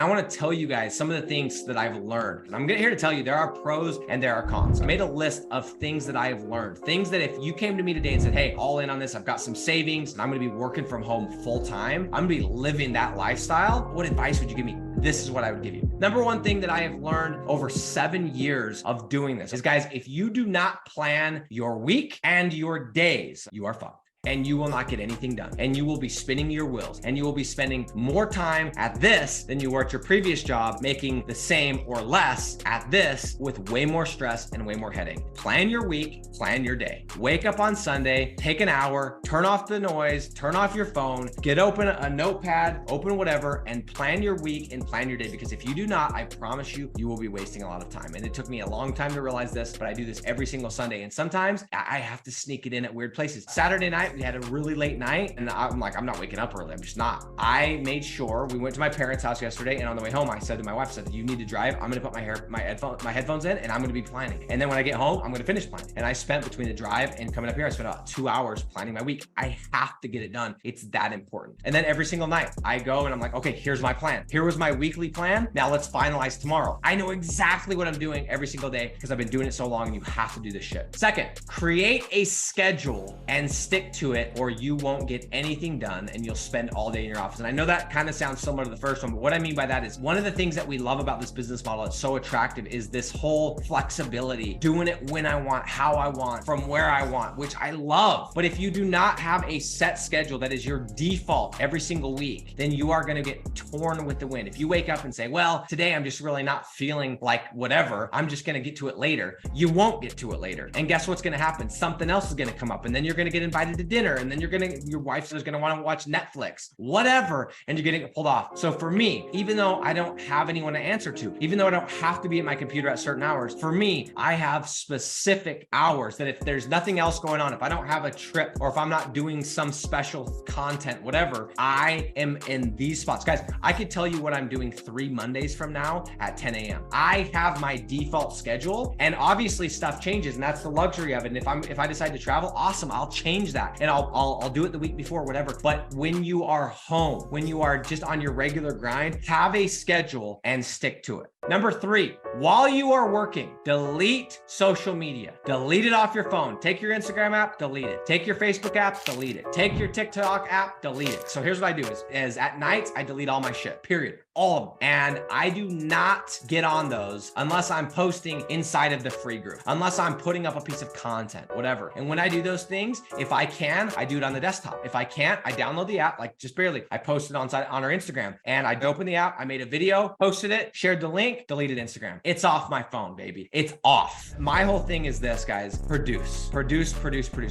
I want to tell you guys some of the things that I've learned. And I'm here to tell you there are pros and there are cons. I made a list of things that I have learned, things that if you came to me today and said, hey, all in on this, I've got some savings and I'm going to be working from home full time, I'm going to be living that lifestyle. What advice would you give me? This is what I would give you. Number one thing that I have learned over 7 years of doing this is, guys, if you do not plan your week and your days, you are fucked. And you will not get anything done. And you will be spinning your wheels. And you will be spending more time at this than you were at your previous job, making the same or less at this with way more stress and way more headache. Plan your week, plan your day. Wake up on Sunday, take an hour, turn off the noise, turn off your phone, get open a notepad, open whatever, and plan your week and plan your day. Because if you do not, I promise you, you will be wasting a lot of time. And it took me a long time to realize this, but I do this every single Sunday. And sometimes I have to sneak it in at weird places. Saturday night, we had a really late night and I'm like, I'm not waking up early. I'm just not. I made sure we went to my parents' house yesterday, and on the way home, I said to my wife, I said, you need to drive. I'm going to put my headphones in, and I'm going to be planning. And then when I get home, I'm going to finish planning. And I spent between the drive and coming up here, I spent about 2 hours planning my week. I have to get it done. It's that important. And then every single night I go and I'm like, okay, here's my plan. Here was my weekly plan. Now let's finalize tomorrow. I know exactly what I'm doing every single day because I've been doing it so long, and you have to do this shit. Second, create a schedule and stick to it, or you won't get anything done and you'll spend all day in your office. And I know that kind of sounds similar to the first one, but what I mean by that is one of the things that we love about this business model that's so attractive is this whole flexibility, doing it when I want, how I want, from where I want, which I love. But if you do not have a set schedule that is your default every single week, then you are going to get torn with the wind. If you wake up and say, well, today I'm just really not feeling like whatever, I'm just going to get to it later. You won't get to it later. And guess what's going to happen? Something else is going to come up, and then you're going to get invited to dinner, and then your wife is going to want to watch Netflix, whatever, and you're getting it pulled off. So for me, even though I don't have anyone to answer to, even though I don't have to be at my computer at certain hours, for me, I have specific hours that if there's nothing else going on, if I don't have a trip, or if I'm not doing some special content, whatever, I am in these spots. Guys, I could tell you what I'm doing 3 Mondays from now at 10 a.m. I have my default schedule, and obviously stuff changes, and that's the luxury of it. And if I decide to travel, awesome, I'll change that, and I'll do it the week before, whatever. But when you are home, when you are just on your regular grind, have a schedule and stick to it. Number 3, while you are working, delete social media. Delete it off your phone. Take your Instagram app, delete it. Take your Facebook app, delete it. Take your TikTok app, delete it. So here's what I do is at night, I delete all my shit, period. All of them. And I do not get on those unless I'm posting inside of the free group, unless I'm putting up a piece of content, whatever. And when I do those things, if I can, I do it on the desktop. If I can't, I download the app, like just barely. I posted on our Instagram, and I opened the app, I made a video, posted it, shared the link, deleted Instagram. It's off my phone, baby. It's off. My whole thing is this, guys, produce.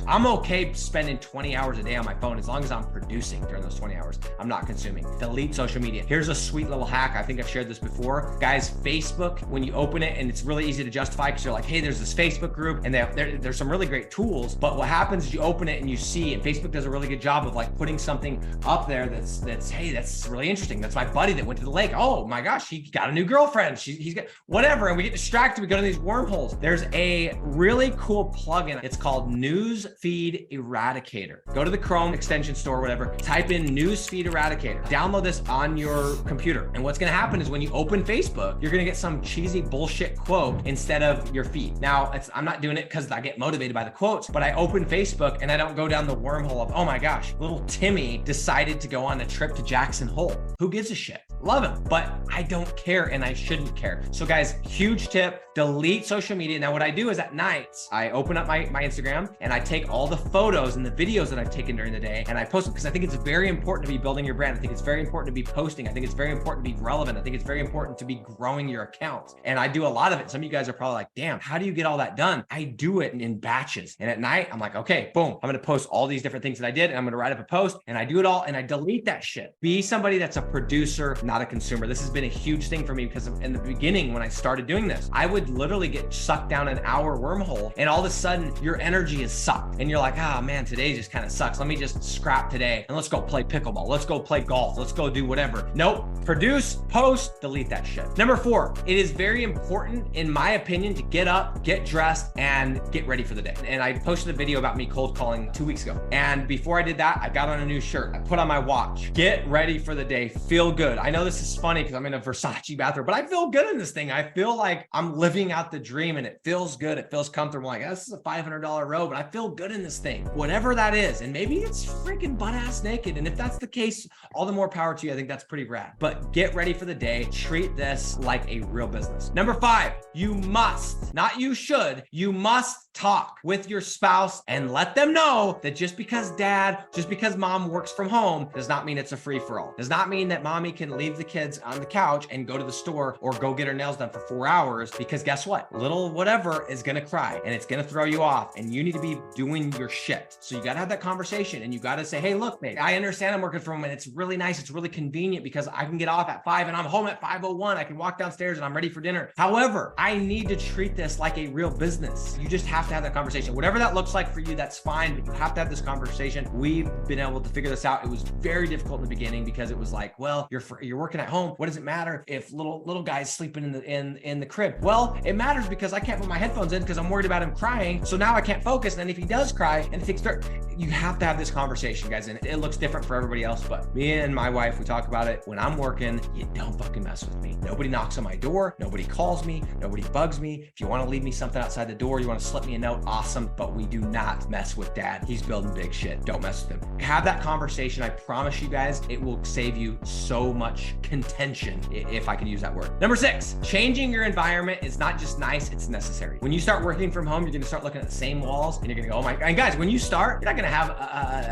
I'm okay spending 20 hours a day on my phone as long as I'm producing during those 20 hours. I'm not consuming. Delete social media. Here's a sweet little hack. I think I've shared this before. Guys, Facebook, when you open it, and it's really easy to justify because you're like, hey, there's this Facebook group, and there's some really great tools. But what happens is you open it and you see, and Facebook does a really good job of like putting something up there that's hey, that's really interesting. That's my buddy that went to the lake. Oh my gosh, he got a new girlfriend. He's got whatever. And we get distracted. We go to these wormholes. There's a really cool plugin. It's called News Feed Eradicator. Go to the Chrome extension store, whatever, type in News Feed Eradicator. Download this on your computer. And what's going to happen is when you open Facebook, you're going to get some cheesy bullshit quote instead of your feed. Now, I'm not doing it because I get motivated by the quotes, but I open Facebook and I don't go down the wormhole of, oh my gosh, little Timmy decided to go on a trip to Jackson Hole. Who gives a shit? Love him, but I don't care, and I shouldn't care. So guys, huge tip, delete social media. Now what I do is at night, I open up my Instagram and I take all the photos and the videos that I've taken during the day and I post them because I think it's very important to be building your brand. I think it's very important to be posting. I think it's very important to be relevant. I think it's very important to be growing your account. And I do a lot of it. Some of you guys are probably like, damn, how do you get all that done? I do it in batches. And at night, I'm like, okay, boom, I'm going to post all these different things that I did, and I'm going to write up a post, and I do it all and I delete that shit. Be somebody that's a producer, not a consumer. This has been a huge thing for me because in the beginning, when I started doing this, I would literally get sucked down an hour wormhole, and all of a sudden your energy is sucked and you're like, ah, man, today just kind of sucks. Let me just scrap today and let's go play pickleball. Let's go play golf. Let's go do whatever. Nope. Produce, post, delete that shit. Number 4, it is very important, in my opinion, to get up, get dressed, and get ready for the day. And I posted a video about me cold calling 2 weeks ago. And before I did that, I got on a new shirt. I put on my watch. Get ready for the day. Feel good. I know know this is funny because I'm in a Versace bathrobe, but I feel good in this thing. I feel like I'm living out the dream and it feels good. It feels comfortable. Like, this is a $500 robe, but I feel good in this thing, whatever that is. And maybe it's freaking butt ass naked. And if that's the case, all the more power to you. I think that's pretty rad. But get ready for the day. Treat this like a real business. Number 5, you must, not you should, you must talk with your spouse and let them know that just because dad, just because mom works from home does not mean it's a free for all. Does not mean that mommy can leave the kids on the couch and go to the store or go get her nails done for 4 hours, because guess what? Little whatever is going to cry and it's going to throw you off and you need to be doing your shit. So you got to have that conversation and you got to say, hey, look, mate, I understand I'm working from home and it's really nice. It's really convenient because I can get off at 5 and I'm home at 5:01. I can walk downstairs and I'm ready for dinner. However, I need to treat this like a real business. You just have to have that conversation. Whatever that looks like for you, that's fine, but you have to have this conversation. We've been able to figure this out. It was very difficult in the beginning because it was like, well, you're working at home. What does it matter if little guy's sleeping in the crib? Well, it matters because I can't put my headphones in because I'm worried about him crying. So now I can't focus. And then if he does cry and it takes you have to have this conversation, guys. And it looks different for everybody else, but me and my wife, we talk about it. When I'm working, you don't fucking mess with me. Nobody knocks on my door. Nobody calls me. Nobody bugs me. If you want to leave me something outside the door, you want to slip me a note, awesome. But we do not mess with dad. He's building big shit. Don't mess with him. Have that conversation. I promise you guys, it will save you so much contention, if I can use that word. Number 6, changing your environment is not just nice, it's necessary. When you start working from home, you're going to start looking at the same walls and you're going to go, oh my, and guys, when you start, you're not going to have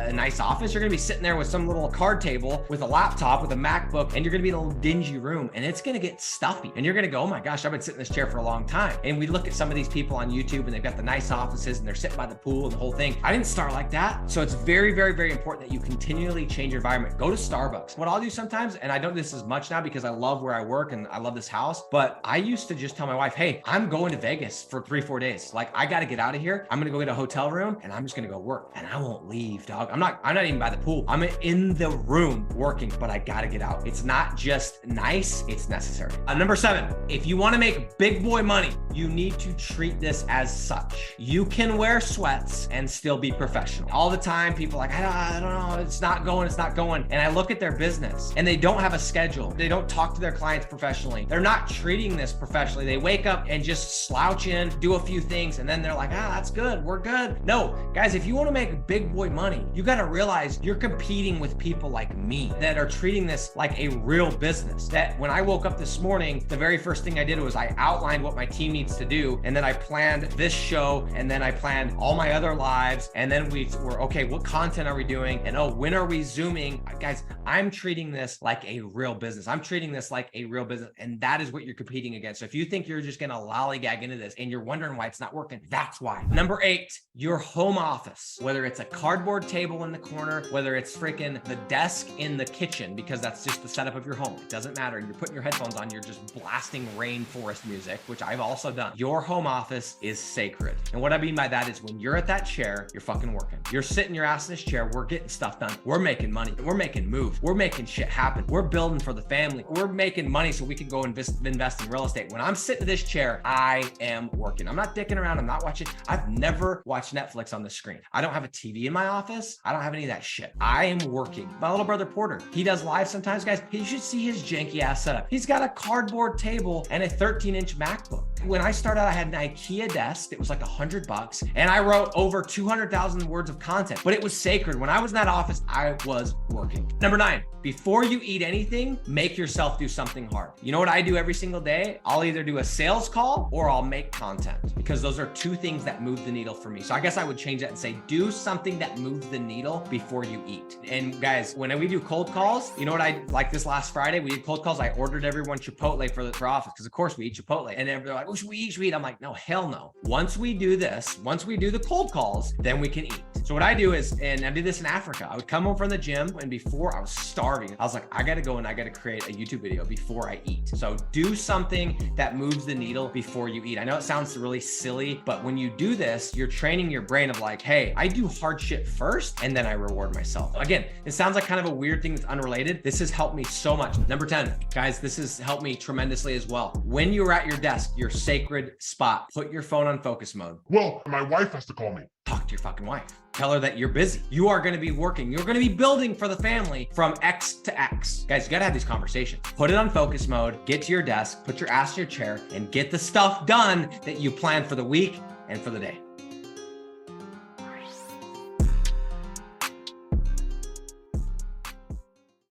a nice office. You're going to be sitting there with some little card table with a laptop, with a MacBook, and you're going to be in a little dingy room and it's going to get stuffy. And you're going to go, oh my gosh, I've been sitting in this chair for a long time. And we look at some of these people on YouTube and they've got the nice offices and they're sitting by the pool and the whole thing. I didn't start like that. So it's very, very, very important that you continually change your environment. Go to Starbucks. What I'll do sometimes, and I don't do this as much now because I love where I work and I love this house, but I used to just tell my wife, hey, I'm going to Vegas for 3-4 days. Like, I got to get out of here. I'm going to go get a hotel room and I'm just going to go work and I won't leave, dog. I'm not even by the pool. I'm in the room working, but I got to get out. It's not just nice, it's necessary. Number 7, if you want to make big boy money, you need to treat this as such. You can wear sweats and still be professional. All the time, people are like, I don't know, it's not going. And I look at their business and they don't have a schedule. They don't talk to their clients professionally. They're not treating this professionally. They wake up and just slouch in, do a few things, and then they're like, that's good. We're good. No, guys, if you want to make big boy money, you got to realize you're competing with people like me that are treating this like a real business. That when I woke up this morning, the very first thing I did was I outlined what my team needs to do. And then I planned this show. And then I planned all my other lives. And then we were, okay, what content are we doing? And when are we Zooming? Guys, I'm treating this like a real business. I'm treating this like a real business. And that is what you're competing against. So if you think you're just going to lollygag into this and you're wondering why it's not working, that's why. Number 8, your home office, whether it's a cardboard table in the corner, whether it's freaking the desk in the kitchen, because that's just the setup of your home. It doesn't matter. You're putting your headphones on, you're just blasting rainforest music, which I've also done. Your home office is sacred. And what I mean by that is when you're at that chair, you're fucking working. You're sitting your ass in this chair. We're getting stuff done. We're making money. We're making moves. We're making shit happen. We're building for the family. We're making money so we can go invest in real estate. When I'm sitting in this chair, I am working. I'm not dicking around. I'm not watching. I've never watched Netflix on the screen. I don't have a TV in my office. I don't have any of that shit. I am working. My little brother Porter, he does live sometimes, guys. You should see his janky ass setup. He's got a cardboard table and a 13-inch MacBook. When I started out, I had an IKEA desk. It was like $100 and I wrote over 200,000 words of content, but it was sacred. When I was in that office, I was working. Number 9, before you eat anything, make yourself do something hard. You know what I do every single day? I'll either do a sales call or I'll make content, because those are 2 things that move the needle for me. So I guess I would change that and say, do something that moves the needle before you eat. And guys, when we do cold calls, you know what I like this last Friday, we did cold calls. I ordered everyone Chipotle for office, because of course we eat Chipotle. And they're like, oh, should we eat? I'm like, no, hell no. Once we do this, once we do the cold calls, then we can eat. So what I do is, and I did this in Africa, I would come home from the gym, and before I was starving, I was like, I got to go and I got to create a YouTube video before I eat. So do something that moves the needle before you eat. I know it sounds really silly, but when you do this, you're training your brain of like, hey, I do hard shit first and then I reward myself. Again, it sounds like kind of a weird thing that's unrelated. This has helped me so much. Number 10, guys, this has helped me tremendously as well. When you're at your desk, your sacred spot, put your phone on focus mode. Well, my wife has to call me. Talk to your fucking wife. Tell her that you're busy. You are going to be working. You're going to be building for the family from X to X. Guys, you got to have these conversations. Put it on focus mode, get to your desk, put your ass in your chair, and get the stuff done that you plan for the week and for the day.